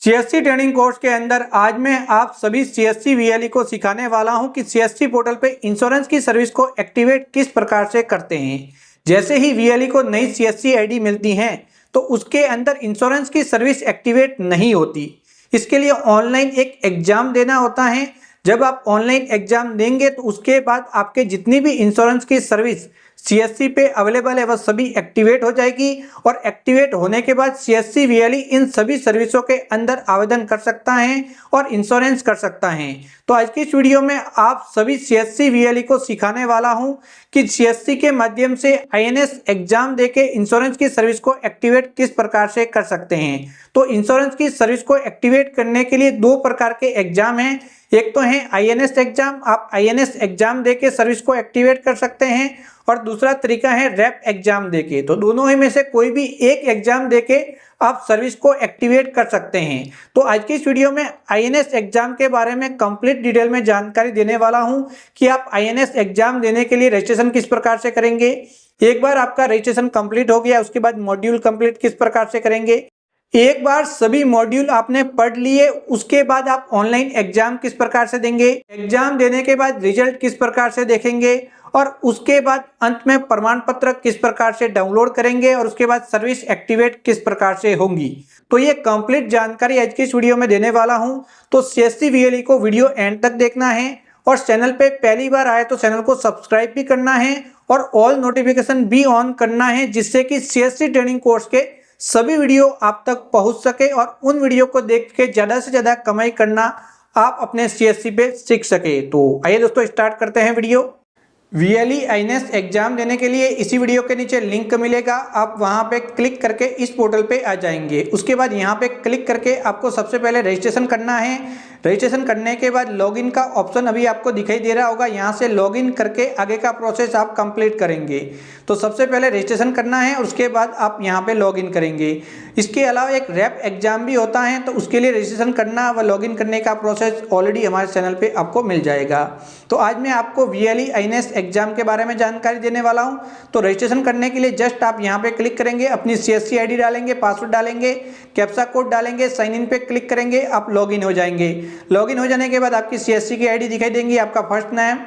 CSC training course के अंदर आज मैं आप सभी सीएससी वीएलई को सिखाने वाला हूं कि सीएससी पोर्टल पे इंश्योरेंस की सर्विस को एक्टिवेट किस प्रकार से करते हैं। जैसे ही वीएलई को नई सीएससी आईडी मिलती है तो उसके अंदर इंश्योरेंस की सर्विस एक्टिवेट नहीं होती। इसके लिए ऑनलाइन एक एग्जाम देना होता है। जब आप ऑनलाइन एग्जाम देंगे तो उसके बाद आपके जितनी भी इंश्योरेंस की सर्विस सीएससी पे अवेलेबल है वह सभी एक्टिवेट हो जाएगी और एक्टिवेट होने के बाद सीएससी वीएलई इन सभी सर्विसों के अंदर आवेदन कर सकता है और इंश्योरेंस कर सकता है। तो आज की इस वीडियो में आप सभी सीएससी वीएलई को सिखाने वाला हूं कि सीएससी के माध्यम से आईएनएस एग्जाम देके इंश्योरेंस की सर्विस को एक्टिवेट किस प्रकार से कर सकते हैं। तो इंश्योरेंस की सर्विस को एक्टिवेट करने के लिए दो प्रकार के एग्जाम हैं। एक तो है आईएनएस एग्जाम, आप आईएनएस एग्जाम देके सर्विस को एक्टिवेट कर सकते हैं और दूसरा तरीका है रैप एग्जाम देके। तो दोनों ही में से कोई भी एक एग्जाम देके आप सर्विस को एक्टिवेट कर सकते हैं। तो आज की इस वीडियो में आईएनएस एग्जाम के बारे में कंप्लीट डिटेल में जानकारी देने वाला हूं कि आप आईएनएस एग्जाम देने के लिए रजिस्ट्रेशन किस प्रकार से करेंगे। एक बार आपका रजिस्ट्रेशन कंप्लीट हो गया उसके बाद मॉड्यूल कंप्लीट किस प्रकार से करेंगे। एक बार सभी मॉड्यूल आपने पढ़ लिए उसके बाद आप ऑनलाइन एग्जाम किस प्रकार से देंगे, एग्जाम देने के बाद रिजल्ट किस प्रकार से देखेंगे और उसके बाद अंत में प्रमाण पत्र किस प्रकार से डाउनलोड करेंगे और उसके बाद सर्विस एक्टिवेट किस प्रकार से होंगी। तो ये कंप्लीट जानकारी आज की इस वीडियो में देने वाला हूं। तो सीएससी वीएलई को वीडियो एंड तक देखना है और चैनल पे पहली बार आए तो चैनल को सब्सक्राइब भी करना है और ऑल नोटिफिकेशन भी ऑन करना है जिससे कि सीएससी ट्रेनिंग कोर्स के सभी वीडियो आप तक पहुंच सके और उन वीडियो को देख के ज़्यादा से ज़्यादा कमाई करना आप अपने सीएससी पे सीख सके। तो आइए दोस्तों स्टार्ट करते हैं वीडियो। वीएलई आईएनएस एग्जाम देने के लिए इसी वीडियो के नीचे लिंक मिलेगा, आप वहां पे क्लिक करके इस पोर्टल पे आ जाएंगे। उसके बाद यहां पे क्लिक करके आपको सबसे पहले रजिस्ट्रेशन करना है। रजिस्ट्रेशन करने के बाद लॉगिन का ऑप्शन अभी आपको दिखाई दे रहा होगा, यहाँ से लॉगिन करके आगे का प्रोसेस आप कंप्लीट करेंगे। तो सबसे पहले रजिस्ट्रेशन करना है उसके बाद आप यहाँ पे लॉगिन करेंगे। इसके अलावा एक रैप एग्जाम भी होता है तो उसके लिए रजिस्ट्रेशन करना व लॉगिन करने का प्रोसेस ऑलरेडी हमारे चैनल पे आपको मिल जाएगा। तो आज मैं आपको वीएलई आईएनएस एग्जाम के बारे में जानकारी देने वाला हूं। तो रजिस्ट्रेशन करने के लिए जस्ट आप यहां पे क्लिक करेंगे, अपनी सीएससी आईडी डालेंगे, पासवर्ड डालेंगे, कैप्चा कोड डालेंगे, साइन इन पे क्लिक करेंगे, आप लॉगिन हो जाएंगे। लॉगिन हो जाने के बाद आपकी सीएससी की आईडी दिखाई देंगी, आपका फर्स्ट नेम,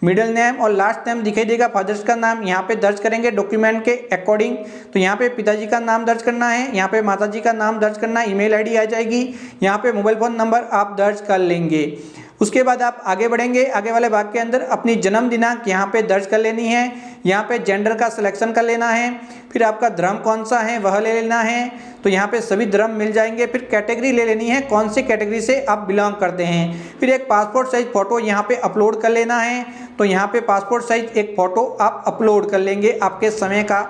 मिडिल नेम और लास्ट नेम दिखाई देगा, फादर्स का नाम यहाँ पे दर्ज करेंगे डॉक्यूमेंट के अकॉर्डिंग। तो यहाँ पे पिताजी का नाम दर्ज करना है, यहाँ पे माताजी का नाम दर्ज करना है, ईमेल आईडी आ जाएगी, यहाँ पे मोबाइल फोन नंबर आप दर्ज कर लेंगे। उसके बाद आप आगे बढ़ेंगे। आगे वाले भाग के अंदर अपनी जन्म दिनांक यहाँ पे दर्ज कर लेनी है, यहाँ पे जेंडर का सिलेक्शन कर लेना है, फिर आपका धर्म कौन सा है वह ले लेना है। तो यहाँ पे सभी धर्म मिल जाएंगे। फिर कैटेगरी ले लेनी है, कौन सी कैटेगरी से आप बिलोंग करते हैं। फिर एक पासपोर्ट साइज फ़ोटो यहाँ पे अपलोड कर लेना है। तो यहाँ पे पासपोर्ट साइज एक फ़ोटो आप अपलोड कर लेंगे आपके समय का।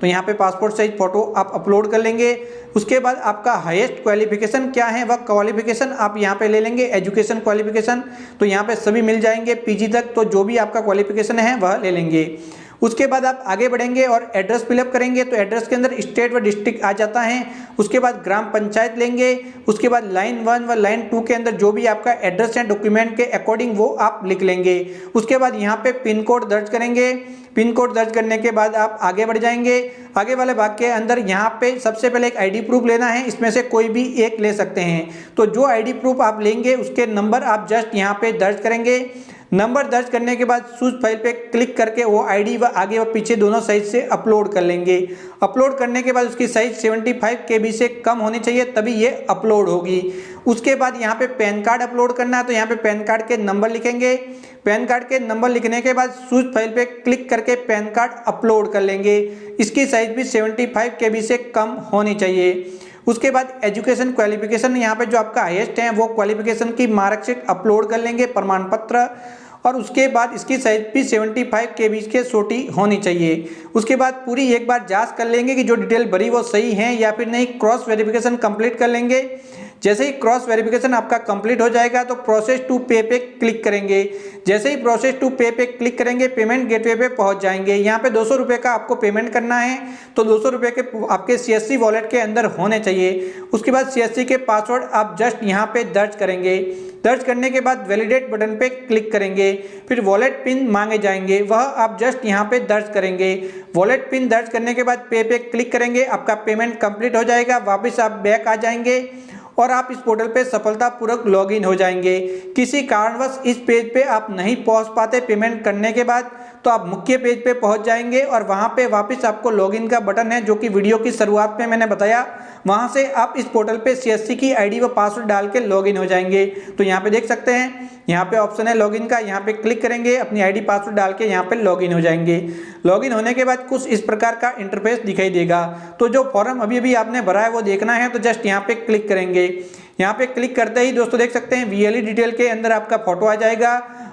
तो यहाँ पे पासपोर्ट साइज फ़ोटो आप अपलोड कर लेंगे। उसके बाद आपका हाईएस्ट क्वालिफिकेशन क्या है वह क्वालिफिकेशन आप यहाँ पे ले लेंगे, एजुकेशन क्वालिफिकेशन। तो यहाँ पे सभी मिल जाएंगे पीजी तक, तो जो भी आपका क्वालिफिकेशन है वह ले लेंगे। उसके बाद आप आगे बढ़ेंगे और एड्रेस फिलअप करेंगे। तो एड्रेस के अंदर स्टेट व डिस्ट्रिक्ट आ जाता है। उसके बाद ग्राम पंचायत लेंगे। उसके बाद लाइन 1 व लाइन 2 के अंदर जो भी आपका एड्रेस है डॉक्यूमेंट के अकॉर्डिंग वो आप लिख लेंगे। उसके बाद यहाँ पे पिन कोड दर्ज करेंगे। पिन कोड दर्ज करने के बाद आप आगे बढ़ जाएंगे। आगे वाले भाग के अंदर यहाँ पे सबसे पहले एक आईडी प्रूफ लेना है, इसमें से कोई भी एक ले सकते हैं। तो जो आईडी प्रूफ आप लेंगे उसके नंबर आप जस्ट यहाँ पे दर्ज करेंगे। नंबर दर्ज करने के बाद चूज फाइल पे क्लिक करके वो आईडी व आगे व पीछे दोनों साइज से अपलोड कर लेंगे। अपलोड करने के बाद उसकी साइज 75 KB से कम होनी चाहिए तभी ये अपलोड होगी। उसके बाद यहाँ पे पैन कार्ड अपलोड करना है। तो यहाँ पे पैन कार्ड के नंबर लिखेंगे। पैन कार्ड के नंबर लिखने के बाद चूज फाइल पे क्लिक करके पैन कार्ड अपलोड कर लेंगे। इसकी साइज भी 75 KB से कम होनी चाहिए। उसके बाद एजुकेशन क्वालिफिकेशन यहाँ पे जो आपका हाईएस्ट है वो क्वालिफिकेशन की मार्कशीट अपलोड कर लेंगे, प्रमाण पत्र। और उसके बाद इसकी साइज भी 75 KB के छोटी होनी चाहिए। उसके बाद पूरी एक बार जांच कर लेंगे कि जो डिटेल भरी वो सही है या फिर नहीं। क्रॉस वेरिफिकेशन कंप्लीट कर लेंगे। जैसे ही क्रॉस वेरिफिकेशन आपका कंप्लीट हो जाएगा तो प्रोसेस टू पे पे क्लिक करेंगे। जैसे ही प्रोसेस टू पे पे क्लिक करेंगे पेमेंट गेटवे पे पहुंच जाएंगे। यहाँ पे 200 रुपये का आपको पेमेंट करना है। तो 200 रुपये के आपके सीएससी वॉलेट के अंदर होने चाहिए। उसके बाद सीएससी के पासवर्ड आप जस्ट यहाँ पे दर्ज करेंगे। दर्ज करने के बाद वैलिडेट बटन पे क्लिक करेंगे। फिर वॉलेट पिन मांगे जाएंगे, वह आप जस्ट यहाँ पे दर्ज करेंगे। वॉलेट पिन दर्ज करने के बाद पे पे क्लिक करेंगे। आपका पेमेंट कंप्लीट हो जाएगा। वापस आप बैक आ जाएंगे और आप इस पोर्टल पे सफलतापूर्वक लॉगिन हो जाएंगे। किसी कारणवश इस पेज पे आप नहीं पहुंच पाते पेमेंट करने के बाद, तो आप मुख्य पेज पे पहुंच जाएंगे और वहां पे वापस आपको लॉगिन का बटन है जो कि वीडियो की शुरुआत में मैंने बताया, वहां से आप इस पोर्टल पे सीएससी की आईडी व पासवर्ड डाल के लॉगिन हो जाएंगे। तो यहाँ पे देख सकते हैं, यहाँ पे ऑप्शन है लॉगिन का, यहाँ पे क्लिक करेंगे, अपनी आईडी पासवर्ड डाल के यहाँ पे लॉगिन हो जाएंगे। लॉगिन होने के बाद कुछ इस प्रकार का इंटरफेस दिखाई देगा। तो जो फॉर्म अभी अभी आपने भरा है वो देखना है, तो जस्ट यहाँ पे क्लिक करेंगे। यहाँ पे क्लिक करते ही दोस्तों देख सकते हैं वीएलई डिटेल के अंदर आपका फोटो आ जाएगा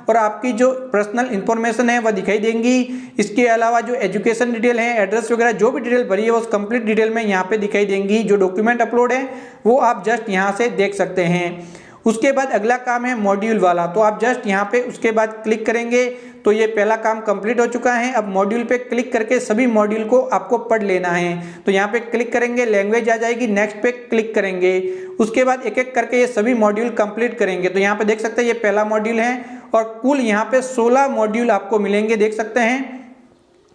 और आपकी जो पर्सनल इंफॉर्मेशन है वह दिखाई देंगी। इसके अलावा जो एजुकेशन डिटेल है, एड्रेस वगैरह जो भी डिटेल भरी है वो कंप्लीट डिटेल में यहाँ पे दिखाई देंगी। जो डॉक्यूमेंट अपलोड है वो आप जस्ट यहाँ से देख सकते हैं। उसके बाद अगला काम है मॉड्यूल वाला, तो आप जस्ट यहाँ पे उसके बाद क्लिक करेंगे तो ये पहला काम कंप्लीट हो चुका है। अब मॉड्यूल पे क्लिक करके सभी मॉड्यूल को आपको पढ़ लेना है। तो यहाँ पे क्लिक करेंगे, लैंग्वेज आ जाएगी, नेक्स्ट पे क्लिक करेंगे। उसके बाद एक एक करके ये सभी मॉड्यूल कंप्लीट करेंगे। तो यहाँ पे देख सकते हैं ये पहला मॉड्यूल है और कुल यहाँ पे 16 मॉड्यूल आपको मिलेंगे, देख सकते हैं।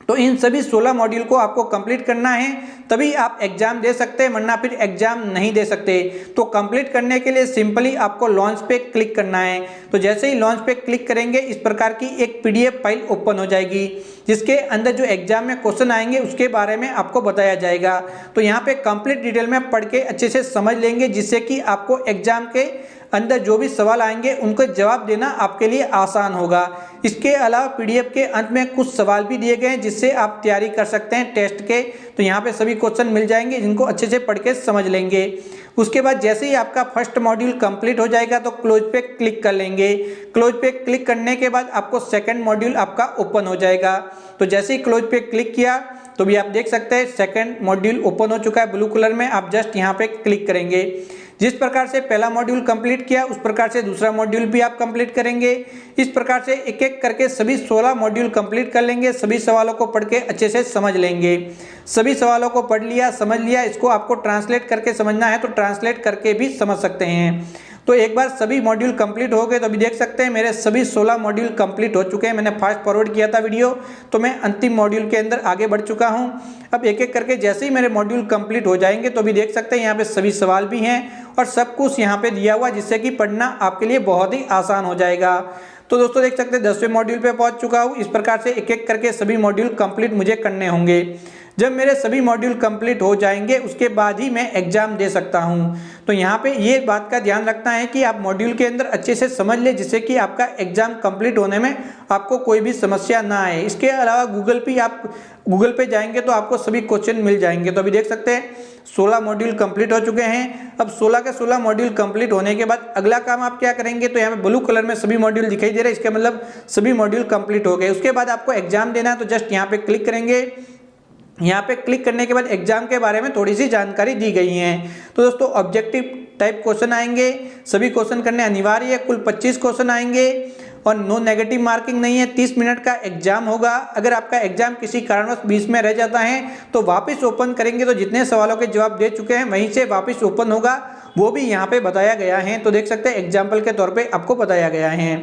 तो इन सभी 16 मॉड्यूल को आपको कंप्लीट करना है, तभी आप एग्जाम दे सकते हैं, वरना फिर एग्जाम नहीं दे सकते। तो कंप्लीट करने के लिए सिंपली आपको लॉन्च पे क्लिक करना है। तो जैसे ही लॉन्च पे क्लिक करेंगे इस प्रकार की एक पीडीएफ फाइल ओपन हो जाएगी, जिसके अंदर जो एग्जाम में क्वेश्चन आएंगे उसके बारे में आपको बताया जाएगा। तो यहाँ पे कंप्लीट डिटेल में पढ़ के अच्छे से समझ लेंगे, जिससे कि आपको एग्जाम के अंदर जो भी सवाल आएंगे उनको जवाब देना आपके लिए आसान होगा। इसके अलावा पीडीएफ के अंत में कुछ सवाल भी दिए गए हैं जिससे आप तैयारी कर सकते हैं टेस्ट के। तो यहाँ पे सभी क्वेश्चन मिल जाएंगे जिनको अच्छे से पढ़ के समझ लेंगे। उसके बाद जैसे ही आपका फर्स्ट मॉड्यूल कंप्लीट हो जाएगा तो क्लोज पे क्लिक कर लेंगे। क्लोज पे क्लिक करने के बाद आपको सेकंड मॉड्यूल आपका ओपन हो जाएगा। तो जैसे ही क्लोज पे क्लिक किया तो भी आप देख सकते हैं सेकंड मॉड्यूल ओपन हो चुका है ब्लू कलर में। आप जस्ट यहाँ पे क्लिक करेंगे। जिस प्रकार से पहला मॉड्यूल कंप्लीट किया उस प्रकार से दूसरा मॉड्यूल भी आप कंप्लीट करेंगे। इस प्रकार से एक एक करके सभी 16 मॉड्यूल कंप्लीट कर लेंगे। सभी सवालों को पढ़ के अच्छे से समझ लेंगे। सभी सवालों को पढ़ लिया, समझ लिया, इसको आपको ट्रांसलेट करके समझना है तो ट्रांसलेट करके भी समझ सकते हैं। तो एक बार सभी मॉड्यूल कंप्लीट हो गए तो अभी देख सकते हैं मेरे सभी 16 मॉड्यूल कंप्लीट हो चुके हैं। मैंने फास्ट फॉरवर्ड किया था वीडियो, तो मैं अंतिम मॉड्यूल के अंदर आगे बढ़ चुका हूं। अब एक एक करके जैसे ही मेरे मॉड्यूल कंप्लीट हो जाएंगे तो अभी देख सकते हैं यहाँ पे सभी सवाल भी हैं और सब कुछ यहाँ पे दिया हुआ, जिससे कि पढ़ना आपके लिए बहुत ही आसान हो जाएगा। तो दोस्तों देख सकते हैं 10वें मॉड्यूल पे पहुंच चुका हूँ। इस प्रकार से एक एक करके सभी मॉड्यूल कंप्लीट मुझे करने होंगे। जब मेरे सभी मॉड्यूल कंप्लीट हो जाएंगे उसके बाद ही मैं एग्जाम दे सकता हूं। तो यहाँ पे ये बात का ध्यान रखना है कि आप मॉड्यूल के अंदर अच्छे से समझ ले, जिससे कि आपका एग्जाम कंप्लीट होने में आपको कोई भी समस्या ना आए। इसके अलावा गूगल पे जाएंगे तो आपको सभी क्वेश्चन मिल जाएंगे। तो अभी देख सकते हैं 16 मॉड्यूल कंप्लीट हो चुके हैं। अब 16 के 16 मॉड्यूल कंप्लीट होने के बाद अगला काम आप क्या करेंगे, तो यहाँ पे ब्लू कलर में सभी मॉड्यूल दिखाई दे रहे हैं, इसका मतलब सभी मॉड्यूल कंप्लीट हो गए। उसके बाद आपको एग्जाम देना है, तो जस्ट यहाँ पे क्लिक करेंगे। यहाँ पे क्लिक करने के बाद एग्जाम के बारे में थोड़ी सी जानकारी दी गई है। तो दोस्तों ऑब्जेक्टिव टाइप क्वेश्चन आएंगे, सभी क्वेश्चन करने अनिवार्य है। कुल 25 क्वेश्चन आएंगे और नो नेगेटिव मार्किंग नहीं है। 30 मिनट का एग्जाम होगा। अगर आपका एग्जाम किसी कारणवश बीच में रह जाता है तो वापस ओपन करेंगे तो जितने सवालों के जवाब दे चुके हैं वहीं से वापस ओपन होगा, वो भी यहाँ पे बताया गया है। तो देख सकते हैं एग्जाम्पल के तौर पर आपको बताया गया है।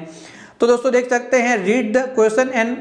तो दोस्तों देख सकते हैं read the question and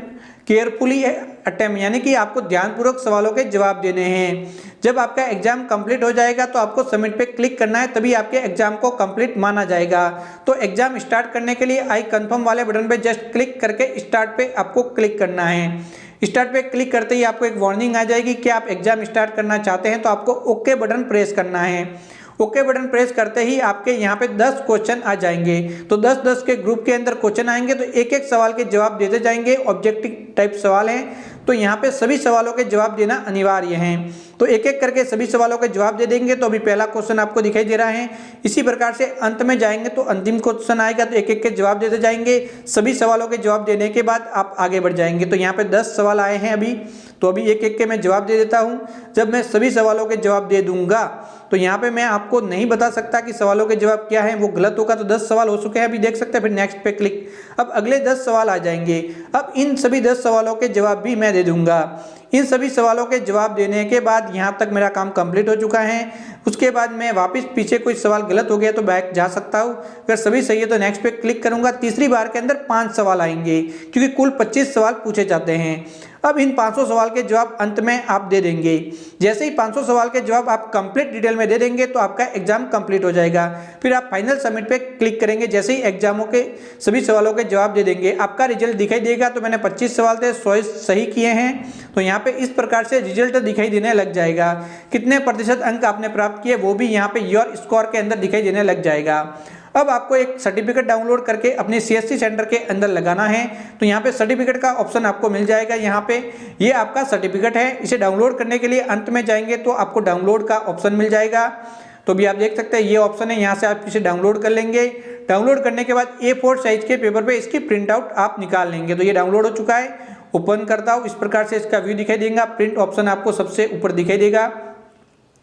carefully attempt, यानी कि आपको ध्यानपूर्वक सवालों के जवाब देने हैं। जब आपका एग्जाम कंप्लीट हो जाएगा तो आपको सबमिट पे क्लिक करना है, तभी आपके एग्जाम को कंप्लीट माना जाएगा। तो एग्जाम स्टार्ट करने के लिए आई कंफर्म वाले बटन पे जस्ट क्लिक करके स्टार्ट पे आपको क्लिक करना है। स्टार्ट पे क्लिक करते ही आपको एक वार्निंग आ जाएगी कि आप एग्जाम स्टार्ट करना चाहते हैं, तो आपको ओके बटन प्रेस करना है। ओके बटन प्रेस करते ही आपके यहाँ पे 10 क्वेश्चन आ जाएंगे। तो 10-10 के ग्रुप के अंदर क्वेश्चन आएंगे, तो एक एक सवाल के जवाब देते जाएंगे। ऑब्जेक्टिव टाइप सवाल हैं तो यहाँ पे सभी सवालों के जवाब देना अनिवार्य है। तो एक एक करके सभी सवालों के जवाब दे देंगे। तो अभी पहला क्वेश्चन आपको दिखाई दे रहा है। इसी प्रकार से अंत में जाएंगे तो अंतिम क्वेश्चन आएगा, तो एक एक के जवाब देते जाएंगे। सभी सवालों के जवाब देने के बाद आप आगे बढ़ जाएंगे। तो यहाँ पे 10 सवाल आए हैं अभी, तो अभी एक एक के मैं जवाब दे देता हूँ। जब मैं सभी सवालों के जवाब दे दूंगा तो यहाँ पे मैं आपको नहीं बता सकता कि सवालों के जवाब क्या है, वो गलत होगा। तो 10 सवाल हो चुके हैं, अभी देख सकते हैं। फिर नेक्स्ट पे क्लिक, अब अगले 10 सवाल आ जाएंगे। अब इन सभी 10 सवालों के जवाब भी मैं दे दूंगा। इन सभी सवालों के जवाब देने के बाद यहाँ तक मेरा काम कंप्लीट हो चुका है। उसके बाद मैं वापस पीछे कोई सवाल गलत हो गया तो बैक जा सकता हूँ। अगर सभी सही है तो नेक्स्ट पे क्लिक करूंगा। तीसरी बार के अंदर 5 सवाल आएंगे क्योंकि कुल 25 सवाल पूछे जाते हैं। अब इन 500 सवाल के जवाब अंत में आप दे देंगे। जैसे ही 500 सवाल के जवाब आप कंप्लीट डिटेल में दे देंगे तो आपका एग्जाम कंप्लीट हो जाएगा। फिर आप फाइनल सबमिट पे क्लिक करेंगे। जैसे ही एग्जामों के सभी सवालों के जवाब दे देंगे आपका रिजल्ट दिखाई देगा। तो मैंने 25 सवाल थे 100 सही किए हैं, तो यहाँ पे इस प्रकार से रिजल्ट दिखाई देने लग जाएगा। कितने प्रतिशत अंक आपने प्राप्त किए वो भी यहाँ पे योर स्कोर के अंदर दिखाई देने लग जाएगा। अब आपको एक सर्टिफिकेट डाउनलोड करके अपने सीएससी सेंटर के अंदर लगाना है। तो यहाँ पे सर्टिफिकेट का ऑप्शन आपको मिल जाएगा। यहाँ पे ये आपका सर्टिफिकेट है। इसे डाउनलोड करने के लिए अंत में जाएंगे तो आपको डाउनलोड का ऑप्शन मिल जाएगा। तो भी आप देख सकते हैं ये ऑप्शन है, यहाँ से आप इसे डाउनलोड कर लेंगे। डाउनलोड करने के बाद A4 साइज के पेपर पे इसकी प्रिंट आउट आप निकाल लेंगे। तो ये डाउनलोड हो चुका है। ओपन करता हूँ, इस प्रकार से इसका व्यू दिखाई देगा। प्रिंट ऑप्शन आपको सबसे ऊपर दिखाई देगा।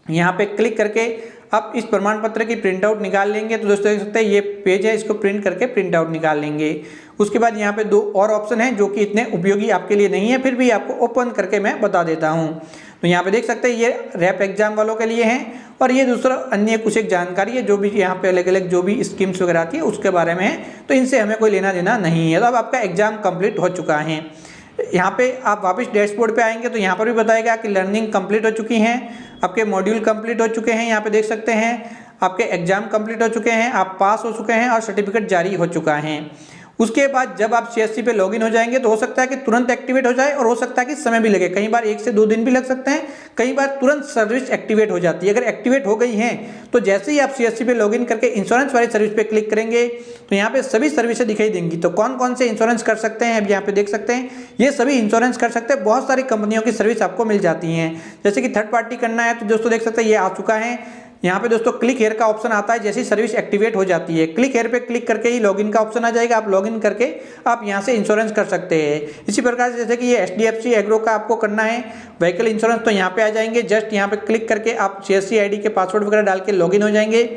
यहाँ पे क्लिक करके आप इस प्रमाण पत्र की प्रिंट आउट निकाल लेंगे। तो दोस्तों देख सकते हैं ये पेज है, इसको प्रिंट करके प्रिंट आउट निकाल लेंगे। उसके बाद यहाँ पे 2 और ऑप्शन हैं जो कि इतने उपयोगी आपके लिए नहीं है, फिर भी आपको ओपन करके मैं बता देता हूँ। तो यहाँ पे देख सकते हैं ये रैप एग्जाम वालों के लिए हैं और ये दूसरा अन्य कुछ एक जानकारी है जो भी यहाँ पे अलग अलग जो भी स्कीम्स वगैरह आती है उसके बारे में है। तो इनसे हमें कोई लेना देना नहीं है। तो अब आपका एग्जाम कंप्लीट हो चुका है। यहाँ पे आप वापस डैशबोर्ड पे आएंगे तो यहाँ पर भी बताएगा कि लर्निंग कंप्लीट हो चुकी हैं, आपके मॉड्यूल कंप्लीट हो चुके हैं। यहाँ पे देख सकते हैं आपके एग्जाम कंप्लीट हो चुके हैं, आप पास हो चुके हैं और सर्टिफिकेट जारी हो चुका है। उसके बाद जब आप सीएससी पे लॉगिन हो जाएंगे तो हो सकता है कि तुरंत एक्टिवेट हो जाए और हो सकता है कि समय भी लगे। कई बार 1 से 2 दिन भी लग सकते हैं, कई बार तुरंत सर्विस एक्टिवेट हो जाती है। अगर एक्टिवेट हो गई है तो जैसे ही आप सीएससी पे लॉगिन करके इंश्योरेंस वाली सर्विस पे क्लिक करेंगे तो यहाँ पे सभी सर्विसें दिखाई देंगी। तो कौन कौन से इंश्योरेंस कर सकते हैं अब यहाँ पे देख सकते हैं, ये सभी इंश्योरेंस कर सकते हैं। बहुत सारी कंपनियों की सर्विस आपको मिल जाती हैं। जैसे कि थर्ड पार्टी करना है तो दोस्तों देख सकते हैं ये आ चुका है। यहाँ पे दोस्तों क्लिक हेयर का ऑप्शन आता है जैसे ही सर्विस एक्टिवेट हो जाती है। क्लिक हेयर पे क्लिक करके ही लॉगिन का ऑप्शन आ जाएगा। आप लॉगिन करके आप यहाँ से इंश्योरेंस कर सकते हैं। इसी प्रकार से जैसे कि ये HDFC एग्रो का आपको करना है व्हीकल इंश्योरेंस, तो यहाँ पे आ जाएंगे। जस्ट यहाँ पे क्लिक करके आप CSC ID के पासवर्ड वगैरह डाल के लॉगिन हो जाएंगे।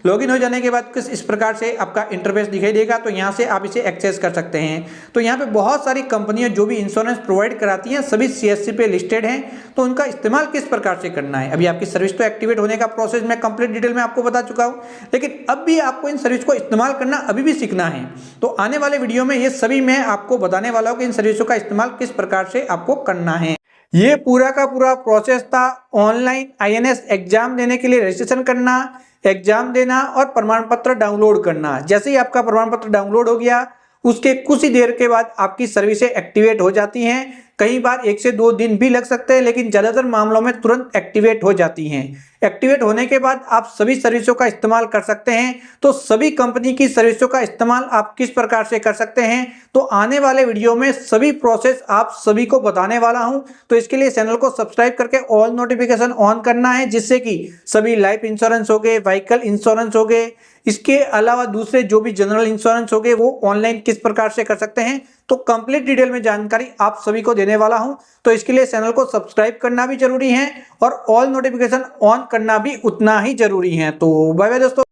लॉगिन हो जाने के बाद कुछ इस प्रकार से आपका इंटरफेस दिखाई देगा। तो यहाँ से आप इसे एक्सेस कर सकते हैं। तो यहाँ पे बहुत सारी कंपनियां जो भी इंश्योरेंस प्रोवाइड कराती हैं सभी CSC पे लिस्टेड हैं। तो उनका इस्तेमाल किस प्रकार से करना है, अभी आपकी सर्विस तो एक्टिवेट होने का प्रोसेस मैं कंप्लीट डिटेल में आपको बता चुका हूँ, लेकिन अब भी आपको इन सर्विस को इस्तेमाल करना अभी भी सीखना है। तो आने वाले वीडियो में ये सभी मैं आपको बताने वाला हूँ कि इन सर्विसों का इस्तेमाल किस प्रकार से आपको करना है। ये पूरा का पूरा प्रोसेस था ऑनलाइन INS एग्जाम देने के लिए रजिस्ट्रेशन करना, एग्जाम देना और प्रमाण पत्र डाउनलोड करना। जैसे ही आपका प्रमाण पत्र डाउनलोड हो गया उसके कुछ ही देर के बाद आपकी सर्विसें एक्टिवेट हो जाती हैं। कई बार 1 से 2 दिन भी लग सकते हैं, लेकिन ज़्यादातर मामलों में तुरंत एक्टिवेट हो जाती हैं। एक्टिवेट होने के बाद आप सभी सर्विसों का इस्तेमाल कर सकते हैं। तो सभी कंपनी की सर्विसों का इस्तेमाल आप किस प्रकार से कर सकते हैं, तो आने वाले वीडियो में सभी प्रोसेस आप सभी को बताने वाला हूं। तो इसके लिए चैनल को सब्सक्राइब करके ऑल नोटिफिकेशन ऑन करना है, जिससे कि सभी लाइफ इंश्योरेंस हो गए, व्हीकल इंश्योरेंस हो गए, इसके अलावा दूसरे जो भी जनरल इंश्योरेंस हो गए वो ऑनलाइन किस प्रकार से कर सकते हैं, तो कंप्लीट डिटेल में जानकारी आप सभी को देने वाला हूं। तो इसके लिए चैनल को सब्सक्राइब करना भी जरूरी है और ऑल नोटिफिकेशन ऑन करना भी उतना ही जरूरी है। तो बाय बाय दोस्तों।